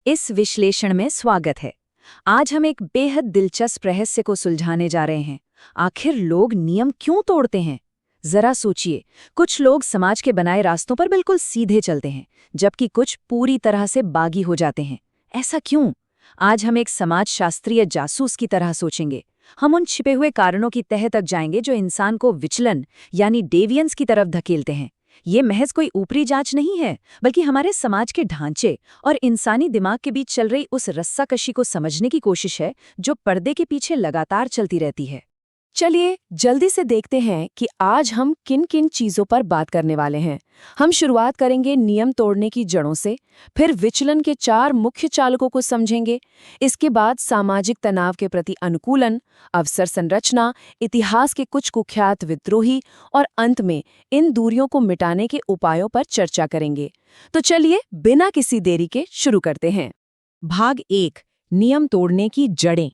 इस विश्लेषण में स्वागत है। आज हम एक बेहद दिलचस्प रहस्य को सुलझाने जा रहे हैं। आखिर लोग नियम क्यों तोड़ते हैं? जरा सोचिए, कुछ लोग समाज के बनाए रास्तों पर बिल्कुल सीधे चलते हैं, जबकि कुछ पूरी तरह से बागी हो जाते हैं। ऐसा क्यों? आज हम एक समाजशास्त्रीय जासूस की तरह सोचेंगे। हम उन छिपे हुए कारणों की तह तक जाएंगे जो इंसान को विचलन यानी डेवियंस की तरफ धकेलते हैं। ये महज कोई ऊपरी जांच नहीं है, बल्कि हमारे समाज के ढांचे और इंसानी दिमाग के बीच चल रही उस रस्साकशी को समझने की कोशिश है जो पर्दे के पीछे लगातार चलती रहती है। चलिए जल्दी से देखते हैं कि आज हम किन किन चीजों पर बात करने वाले हैं। हम शुरुआत करेंगे नियम तोड़ने की जड़ों से, फिर विचलन के 4 मुख्य चालकों को समझेंगे। इसके बाद सामाजिक तनाव के प्रति अनुकूलन, अवसर संरचना, इतिहास के कुछ कुख्यात विद्रोही और अंत में इन दूरियों को मिटाने के उपायों पर चर्चा करेंगे। तो चलिए बिना किसी देरी के शुरू करते हैं। भाग 1, नियम तोड़ने की जड़ें।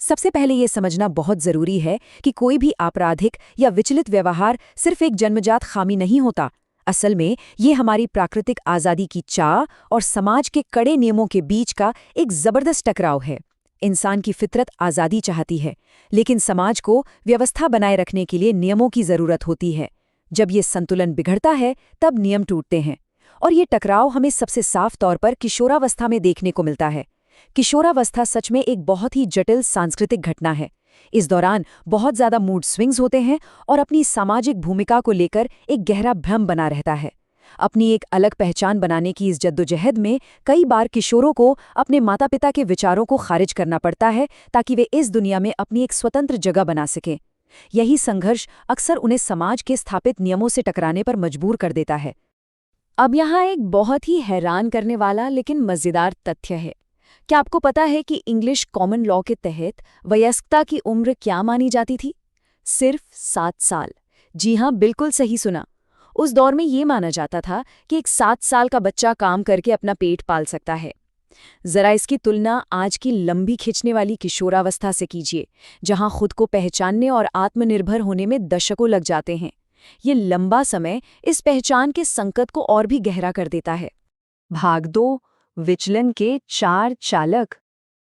सबसे पहले ये समझना बहुत जरूरी है कि कोई भी आपराधिक या विचलित व्यवहार सिर्फ एक जन्मजात खामी नहीं होता। असल में ये हमारी प्राकृतिक आज़ादी की चाह और समाज के कड़े नियमों के बीच का एक जबरदस्त टकराव है। इंसान की फितरत आज़ादी चाहती है, लेकिन समाज को व्यवस्था बनाए रखने के लिए नियमों की जरूरत होती है। जब ये संतुलन बिगड़ता है, तब नियम टूटते हैं। और ये टकराव हमें सबसे साफ तौर पर किशोरावस्था में देखने को मिलता है। किशोरावस्था सच में एक बहुत ही जटिल सांस्कृतिक घटना है। इस दौरान बहुत ज्यादा मूड स्विंग्स होते हैं और अपनी सामाजिक भूमिका को लेकर एक गहरा भ्रम बना रहता है। अपनी एक अलग पहचान बनाने की इस जद्दोजहद में कई बार किशोरों को अपने माता पिता के विचारों को खारिज करना पड़ता है, ताकि वे इस दुनिया में अपनी एक स्वतंत्र जगह बना सकें। यही संघर्ष अक्सर उन्हें समाज के स्थापित नियमों से टकराने पर मजबूर कर देता है। अब यहाँ एक बहुत ही हैरान करने वाला लेकिन मजेदार तथ्य है। क्या आपको पता है कि इंग्लिश कॉमन लॉ के तहत वयस्कता की उम्र क्या मानी जाती थी? सिर्फ 7 साल। जी हाँ, बिल्कुल सही सुना। उस दौर में ये माना जाता था कि एक 7 साल का बच्चा काम करके अपना पेट पाल सकता है। जरा इसकी तुलना आज की लंबी खिंचने वाली किशोरावस्था से कीजिए, जहां खुद को पहचानने और आत्मनिर्भर होने में दशकों लग जाते हैं। ये लंबा समय इस पहचान के संकट को और भी गहरा कर देता है। भाग 2, विचलन के 4 चालक।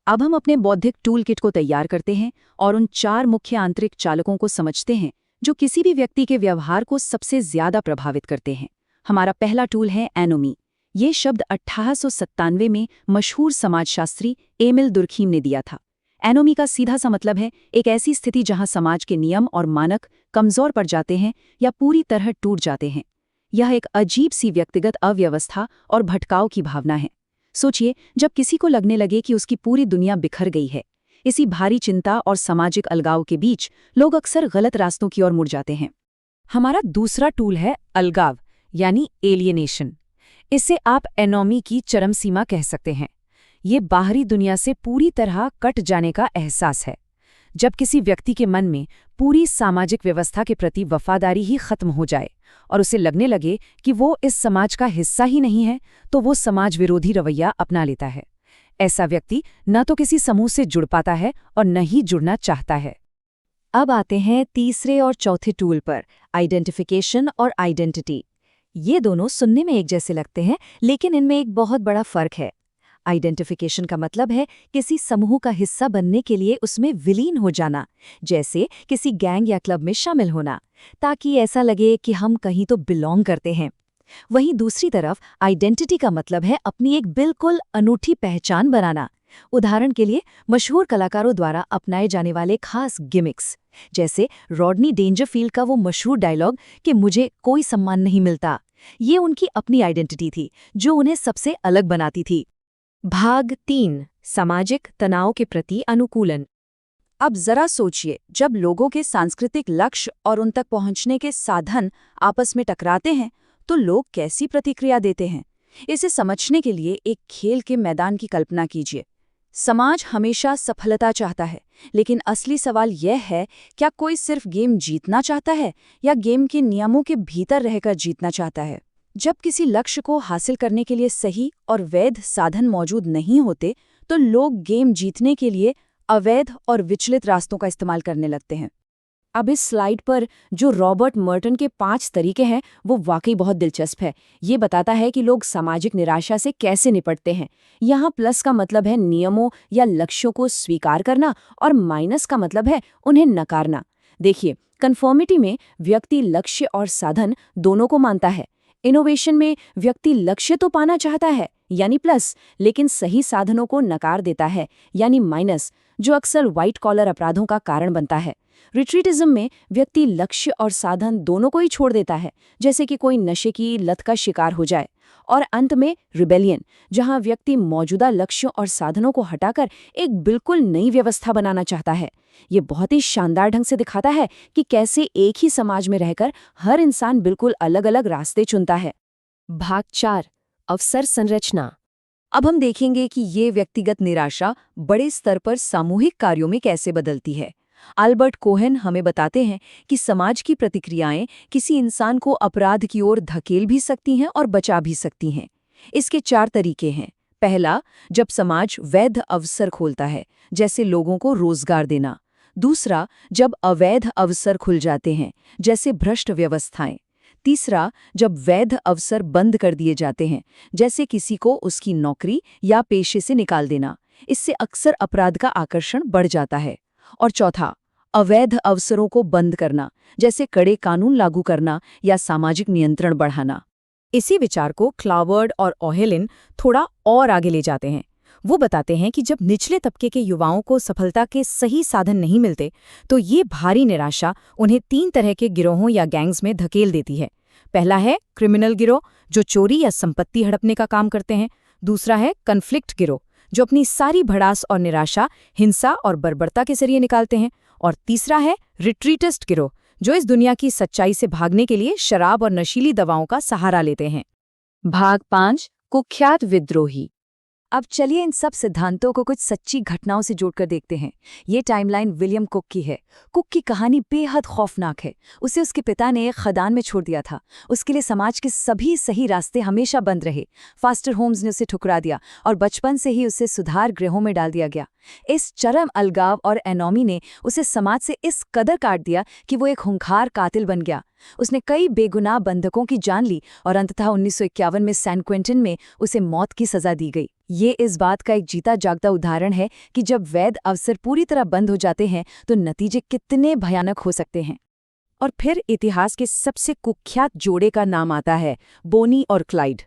अब हम अपने बौद्धिक टूल किट को तैयार करते हैं और उन 4 मुख्य आंतरिक चालकों को समझते हैं जो किसी भी व्यक्ति के व्यवहार को सबसे ज्यादा प्रभावित करते हैं। हमारा पहला टूल है एनोमी। ये शब्द 1897 में मशहूर समाजशास्त्री एमिल दुर्खीम ने दिया था। एनोमी का सीधा सा मतलब है एक ऐसी स्थिति जहां समाज के नियम और मानक कमजोर पड़ जाते हैं या पूरी तरह टूट जाते हैं। यह एक अजीब सी व्यक्तिगत अव्यवस्था और भटकाव की भावना है। सोचिए, जब किसी को लगने लगे कि उसकी पूरी दुनिया बिखर गई है। इसी भारी चिंता और सामाजिक अलगाव के बीच लोग अक्सर गलत रास्तों की ओर मुड़ जाते हैं। हमारा दूसरा टूल है अलगाव यानी एलियनेशन। इसे आप एनोमी की चरम सीमा कह सकते हैं। ये बाहरी दुनिया से पूरी तरह कट जाने का एहसास है। जब किसी व्यक्ति के मन में पूरी सामाजिक व्यवस्था के प्रति वफादारी ही खत्म हो जाए और उसे लगने लगे कि वो इस समाज का हिस्सा ही नहीं है, तो वो समाज विरोधी रवैया अपना लेता है। ऐसा व्यक्ति न तो किसी समूह से जुड़ पाता है और न ही जुड़ना चाहता है। अब आते हैं तीसरे और चौथे टूल पर, आइडेंटिफिकेशन और आइडेंटिटी। ये दोनों सुनने में एक जैसे लगते हैं, लेकिन इनमें एक बहुत बड़ा फर्क है। आइडेंटिफिकेशन का मतलब है किसी समूह का हिस्सा बनने के लिए उसमें विलीन हो जाना, जैसे किसी गैंग या क्लब में शामिल होना, ताकि ऐसा लगे कि हम कहीं तो बिलोंग करते हैं। वहीं दूसरी तरफ आइडेंटिटी का मतलब है अपनी एक बिल्कुल अनूठी पहचान बनाना। उदाहरण के लिए मशहूर कलाकारों द्वारा अपनाए जाने वाले खास गिमिक्स, जैसे रॉडनी डेंजरफील्ड का वो मशहूर डायलॉग कि मुझे कोई सम्मान नहीं मिलता। ये उनकी अपनी आइडेंटिटी थी जो उन्हें सबसे अलग बनाती थी। भाग 3, सामाजिक तनाव के प्रति अनुकूलन। अब जरा सोचिए, जब लोगों के सांस्कृतिक लक्ष्य और उन तक पहुंचने के साधन आपस में टकराते हैं, तो लोग कैसी प्रतिक्रिया देते हैं? इसे समझने के लिए एक खेल के मैदान की कल्पना कीजिए। समाज हमेशा सफलता चाहता है, लेकिन असली सवाल यह है, क्या कोई सिर्फ गेम जीतना चाहता है या गेम के नियमों के भीतर रहकर जीतना चाहता है? जब किसी लक्ष्य को हासिल करने के लिए सही और वैध साधन मौजूद नहीं होते, तो लोग गेम जीतने के लिए अवैध और विचलित रास्तों का इस्तेमाल करने लगते हैं। अब इस स्लाइड पर जो रॉबर्ट मर्टन के 5 तरीके हैं वो वाकई बहुत दिलचस्प है। ये बताता है कि लोग सामाजिक निराशा से कैसे निपटते हैं। यहाँ प्लस का मतलब है नियमों या लक्ष्यों को स्वीकार करना और माइनस का मतलब है उन्हें नकारना। देखिए, कन्फर्मिटी में व्यक्ति लक्ष्य और साधन दोनों को मानता है। इनोवेशन में व्यक्ति लक्ष्य तो पाना चाहता है यानी प्लस, लेकिन सही साधनों को नकार देता है यानी माइनस, जो अक्सर व्हाइट कॉलर अपराधों का कारण बनता है। रिट्रीटिज्म में व्यक्ति लक्ष्य और साधन दोनों को ही छोड़ देता है, जैसे कि कोई नशे की लत का शिकार हो जाए। और अंत में रिबेलियन, जहां व्यक्ति मौजूदा लक्ष्यों और साधनों को हटाकर एक बिल्कुल नई व्यवस्था बनाना चाहता है। ये बहुत ही शानदार ढंग से दिखाता है कि कैसे एक ही समाज में रहकर हर इंसान बिल्कुल अलग-अलग रास्ते चुनता है। भाग 4, अवसर संरचना। अब हम देखेंगे कि ये व्यक्तिगत निराशा बड़े स्तर पर सामूहिक कार्यों में कैसे बदलती है। अल्बर्ट कोहेन हमें बताते हैं कि समाज की प्रतिक्रियाएं किसी इंसान को अपराध की ओर धकेल भी सकती हैं और बचा भी सकती हैं। इसके 4 तरीके हैं। पहला, जब समाज वैध अवसर खोलता है, जैसे लोगों को रोजगार देना। दूसरा, जब अवैध अवसर खुल जाते हैं, जैसे भ्रष्ट व्यवस्थाएं। तीसरा, जब वैध अवसर बंद कर दिए जाते हैं, जैसे किसी को उसकी नौकरी या पेशे से निकाल देना। इससे अक्सर अपराध का आकर्षण बढ़ जाता है। और चौथा, अवैध अवसरों को बंद करना, जैसे कड़े कानून लागू करना या सामाजिक नियंत्रण बढ़ाना। इसी विचार को क्लावर्ड और ओहेलिन थोड़ा और आगे ले जाते हैं। वो बताते हैं कि जब निचले तबके के युवाओं को सफलता के सही साधन नहीं मिलते, तो ये भारी निराशा उन्हें 3 तरह के गिरोहों या गैंग्स में धकेल देती है। पहला है क्रिमिनल गिरोह, जो चोरी या संपत्ति हड़पने का काम करते हैं। दूसरा है कन्फ्लिक्ट गिरोह, जो अपनी सारी भड़ास और निराशा हिंसा और बर्बरता के जरिए निकालते हैं। और तीसरा है रिट्रीटिस्ट गिरोह, जो इस दुनिया की सच्चाई से भागने के लिए शराब और नशीली दवाओं का सहारा लेते हैं। भाग 5, कुख्यात विद्रोही। अब चलिए इन सब सिद्धांतों को कुछ सच्ची घटनाओं से जोड़कर देखते हैं। ये टाइमलाइन विलियम कुक की है। कुक की कहानी बेहद खौफनाक है। उसे उसके पिता ने एक खदान में छोड़ दिया था। उसके लिए समाज के सभी सही रास्ते हमेशा बंद रहे। फास्टर होम्स ने उसे ठुकरा दिया और बचपन से ही उसे सुधार गृहों में डाल दिया गया। इस चरम अलगाव और एनोमी ने उसे समाज से इस कदर काट दिया कि वो एक खूंखार कातिल बन गया। उसने कई बेगुनाह बंधकों की जान ली और अंततः 1951 में सैन क्विंटन में उसे मौत की सजा दी गई। ये इस बात का एक जीता जागता उदाहरण है कि जब वैध अवसर पूरी तरह बंद हो जाते हैं तो नतीजे कितने भयानक हो सकते हैं। और फिर इतिहास के सबसे कुख्यात जोड़े का नाम आता है, बोनी और क्लाइड।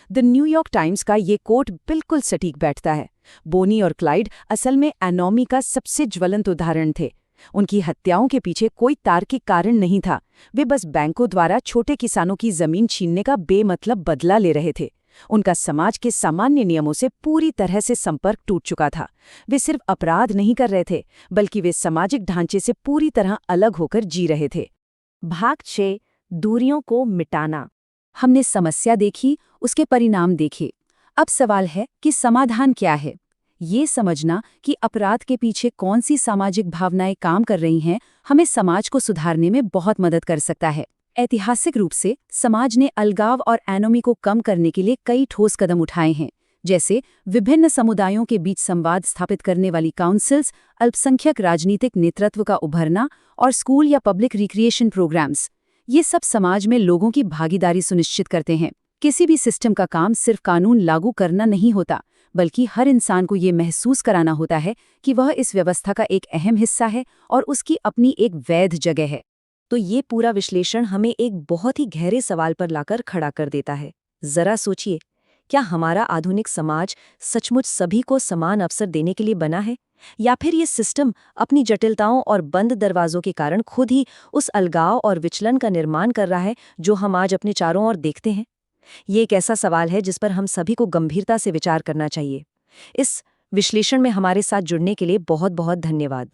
द न्यूयॉर्क टाइम्स का ये कोट बिल्कुल सटीक बैठता है। बोनी और क्लाइड असल में एनोमी का सबसे ज्वलंत उदाहरण थे। उनकी हत्याओं के पीछे कोई तार्किक कारण नहीं था। वे बस बैंकों द्वारा छोटे किसानों की जमीन छीनने का बेमतलब बदला ले रहे थे। उनका समाज के सामान्य नियमों से पूरी तरह से संपर्क टूट चुका था। वे सिर्फ अपराध नहीं कर रहे थे, बल्कि वे सामाजिक ढांचे से पूरी तरह अलग होकर जी रहे थे। भाग 6, दूरियों को मिटाना। हमने समस्या देखी, उसके परिणाम देखे। अब सवाल है कि समाधान क्या है। ये समझना कि अपराध के पीछे कौन सी सामाजिक भावनाएं काम कर रही हैं, हमें समाज को सुधारने में बहुत मदद कर सकता है। ऐतिहासिक रूप से समाज ने अलगाव और एनोमी को कम करने के लिए कई ठोस कदम उठाए हैं, जैसे विभिन्न समुदायों के बीच संवाद स्थापित करने वाली काउंसिल्स, अल्पसंख्यक राजनीतिक नेतृत्व का उभरना और स्कूल या पब्लिक रिक्रिएशन प्रोग्राम्स। ये सब समाज में लोगों की भागीदारी सुनिश्चित करते हैं। किसी भी सिस्टम का काम सिर्फ कानून लागू करना नहीं होता, बल्कि हर इंसान को ये महसूस कराना होता है कि वह इस व्यवस्था का एक अहम हिस्सा है और उसकी अपनी एक वैध जगह है। तो ये पूरा विश्लेषण हमें एक बहुत ही गहरे सवाल पर लाकर खड़ा कर देता है। जरा सोचिए, क्या हमारा आधुनिक समाज सचमुच सभी को समान अवसर देने के लिए बना है, या फिर ये सिस्टम अपनी जटिलताओं और बंद दरवाजों के कारण खुद ही उस अलगाव और विचलन का निर्माण कर रहा है जो हम आज अपने चारों ओर देखते हैं? ये एक ऐसा सवाल है जिस पर हम सभी को गंभीरता से विचार करना चाहिए। इस विश्लेषण में हमारे साथ जुड़ने के लिए बहुत बहुत धन्यवाद।